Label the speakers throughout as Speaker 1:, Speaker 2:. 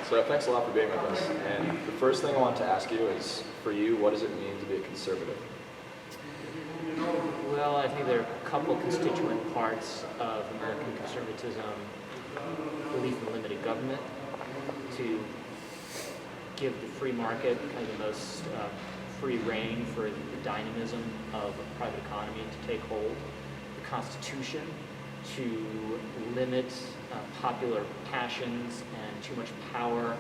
Speaker 1: So thanks a lot for being with us. And the first thing I want to ask you is, for you, what does it mean to be a conservative?
Speaker 2: Well, I think there are a couple constituent parts of American conservatism. Belief in limited government, to give the free market kind of the most free rein for the dynamism of a private economy to take hold. The Constitution, to limit popular passions and too much power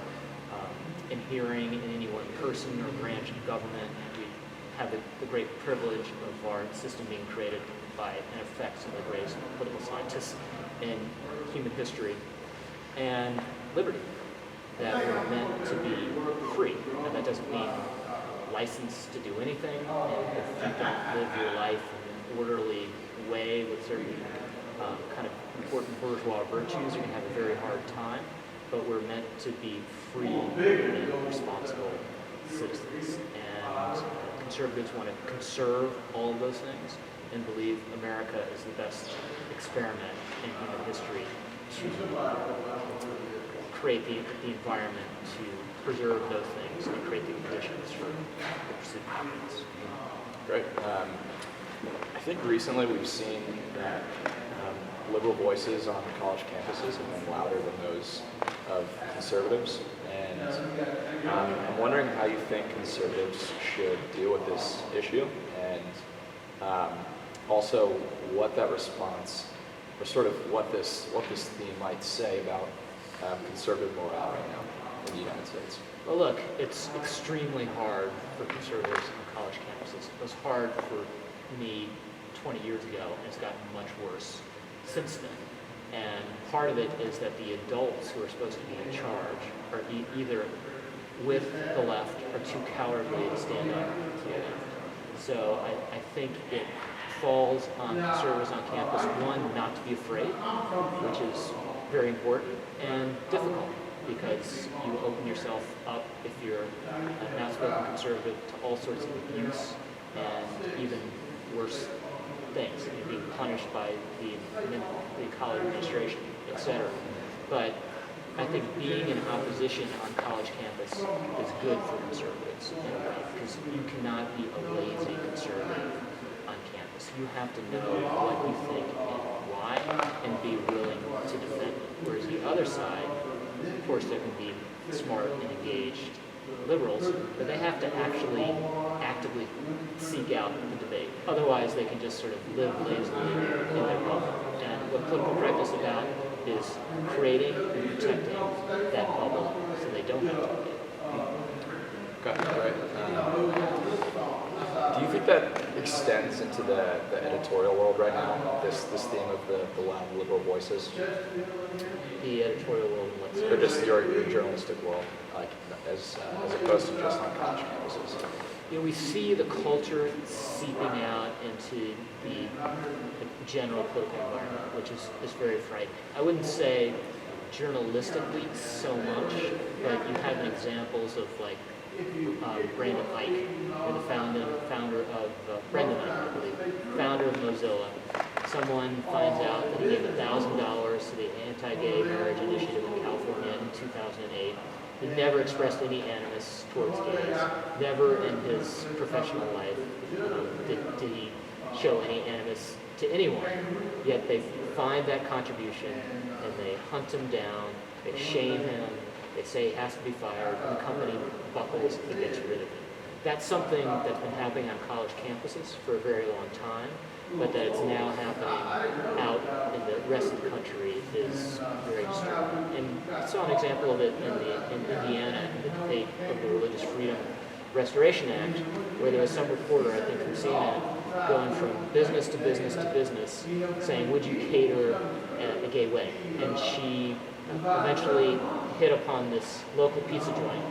Speaker 2: inhering in any one person or branch of government. We have the great privilege of our system being created by, in effect, some of the greatest political scientists in human history. And liberty, that we're meant to be free. And that doesn't mean license to do anything. And if you don't live your life in an orderly way with certain kind of important bourgeois virtues, you're going to have a very hard time. But we're meant to be free and responsible citizens. And conservatives want to conserve all of those things and believe America is the best experiment in human history to create the environment to preserve those things and create the conditions for the pursuit of happiness.
Speaker 1: Great. I think recently we've seen that liberal voices on college campuses have been louder than those of conservatives. And I'm wondering how you think conservatives should deal with this issue, and also what that response, or sort of what this theme might say about conservative morale right now in the United States.
Speaker 2: Well, look, it's extremely hard for conservatives on college campuses. It was hard for me 20 years ago, and it's gotten much worse since then. And part of it is that the adults who are supposed to be in charge are either with the left or too cowardly to stand up to the left. So I think it falls on conservatives on campus, one, not to be afraid, which is very important, and difficult, because you open yourself up, if you're an outspoken conservative, to all sorts of abuse and even worse things. You're being punished by the college administration, etc. But I think being in opposition on college campus is good for conservatives in a way, because you cannot be a lazy conservative on campus. You have to know what you think and why, and be willing to defend it. Whereas the other side, of course, there can be smart and engaged liberals, but they have to actually actively seek out the debate. Otherwise, they can just sort of live lazily in their bubble. And what political correctness is about is creating and protecting that bubble so they don't have to debate.
Speaker 1: Okay, right. Do you think that extends into the editorial world right now, this theme of the loud liberal voices?
Speaker 2: The editorial world, in what sense?
Speaker 1: Or just your journalistic world, like as opposed to just on college campuses?
Speaker 2: You know, we see the culture seeping out into the general political environment, which is very frightening. I wouldn't say journalistically so much, but you have examples of like Brandon Ike, the founder of Brendan Ike, I believe, founder of Mozilla. Someone finds out that he gave $1,000 to the anti-gay marriage initiative in California in 2008. He never expressed any animus towards gays. Never in his professional life did he show any animus to anyone. Yet they find that contribution and they hunt him down, they shame him, they say he has to be fired, and the company buckles and gets rid of him. That's something that's been happening on college campuses for a very long time, but that it's now happening out in the rest of the country is very disturbing. And I saw an example of it in Indiana, in the debate of the Religious Freedom Restoration Act, where there was some reporter, I think from CNN, going from business to business to business, saying, would you cater a gay wedding? And she eventually hit upon this local pizza joint.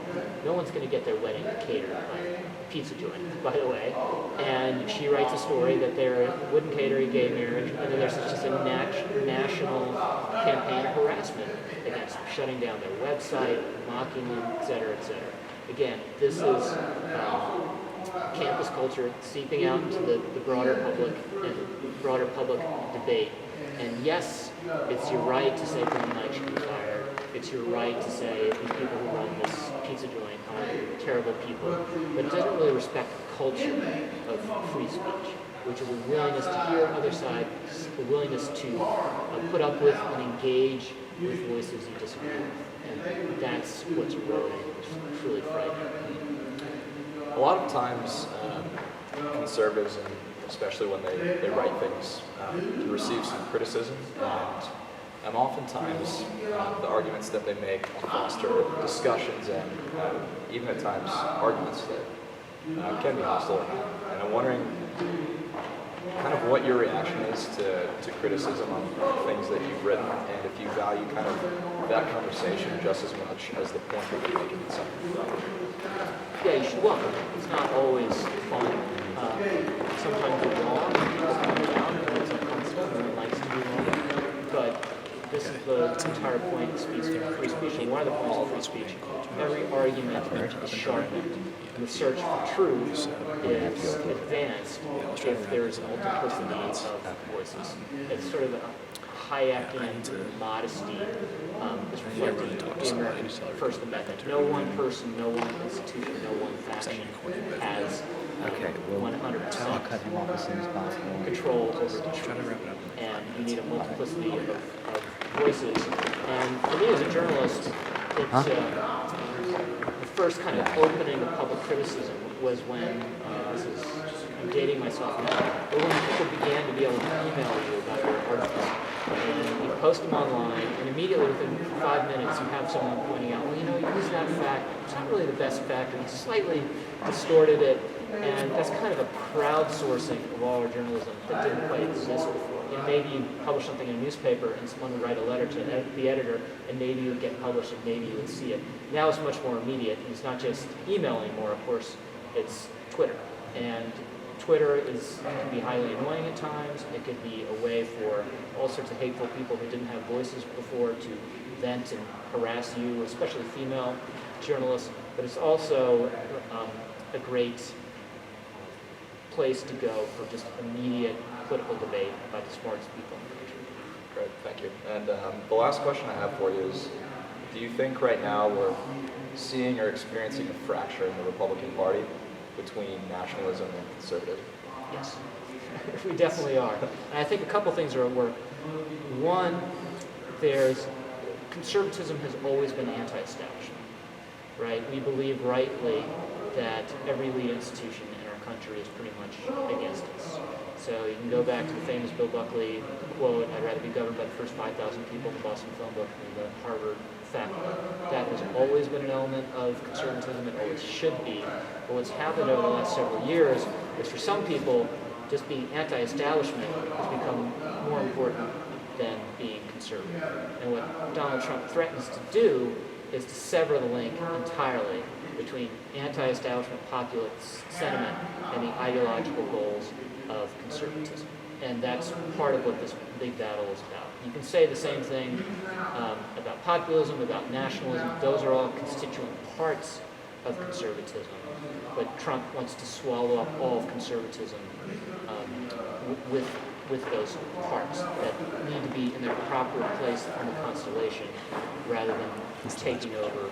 Speaker 2: No one's going to get their wedding catered by a pizza joint, by the way. And she writes a story that they wouldn't cater a gay marriage, and then there's just a national campaign of harassment against them, shutting down their website, mocking them, et cetera, et cetera. Again, this is campus culture seeping out into the broader public and broader public debate. And yes, it's your right to say Brandon Knight should be fired. It's it's your right to say these people who run this pizza joint are terrible people, but it doesn't really respect the culture of free speech, which is a willingness to hear other sides, a willingness to put up with and engage with voices you disagree with. And that's what's eroding. It's truly frightening.
Speaker 1: A lot of times, conservatives, and especially when they write things, can receive some criticism, and oftentimes the arguments that they make foster discussions and even at times arguments that can be hostile. And I'm wondering kind of what your reaction is to criticism on things that you've written, and if you value kind of that conversation just as much as the point that you're making in something.
Speaker 2: Yeah, you should welcome it. It's not always fun. Sometimes you're wrong, people come down, and it's uncomfortable, no one likes to be wrong. But this is the entire point of free speech, and one of the points of free speech. Every argument is sharpened, and the search for truth is advanced if there is a multiplicity of voices. It's sort of a Hayekian modesty is reflected in the American First Amendment. No one person, no one institution, no one faction has 100% control over the truth. And you need a multiplicity of voices. And for me as a journalist, it's the first kind of opening of public criticism was when, I'm dating myself now, but when people began to be able to email you about your articles. And you post them online, and immediately within 5 minutes you have someone pointing out, well, you know, you use that fact, it's not really the best fact, and you slightly distorted it, and that's kind of a crowdsourcing of all our journalism that didn't quite exist before. You know, maybe you publish something in a newspaper and someone would write a letter to the editor, and maybe it would get published and maybe you would see it. Now it's much more immediate, and it's not just email anymore, of course, it's Twitter. And Twitter can be highly annoying at times. It could be a way for all sorts of hateful people who didn't have voices before to vent and harass you, especially female journalists. But it's also a great place to go for just immediate political debate by the smartest people in the country.
Speaker 1: Great, thank you. And the last question I have for you is, do you think right now we're seeing or experiencing a fracture in the Republican Party between nationalism and conservatism?
Speaker 2: Yes, we definitely are. And I think a couple things are at work. One, conservatism has always been anti-establishment, right? We believe rightly that every elite institution in our country is pretty much against us. So you can go back to the famous Bill Buckley quote, "I'd rather be governed by the first 5,000 people in the Boston phone book than the Harvard faculty." That has always been an element of conservatism. It always should be. But what's happened over the last several years is for some people, just being anti-establishment has become more important than being conservative. And what Donald Trump threatens to do is to sever the link entirely between anti-establishment populist sentiment and the ideological goals of conservatism. And that's part of what this big battle is about. You can say the same thing about populism, about nationalism. Those are all constituent parts of conservatism. But Trump wants to swallow up all of conservatism with those parts that need to be in their proper place in the constellation rather than taking over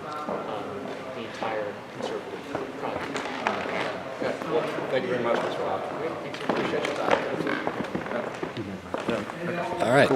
Speaker 2: the entire conservative project.
Speaker 1: Okay. Well, thank you very much, Mr. Rob.
Speaker 2: Great, thanks for
Speaker 1: Appreciate your time.
Speaker 3: All right.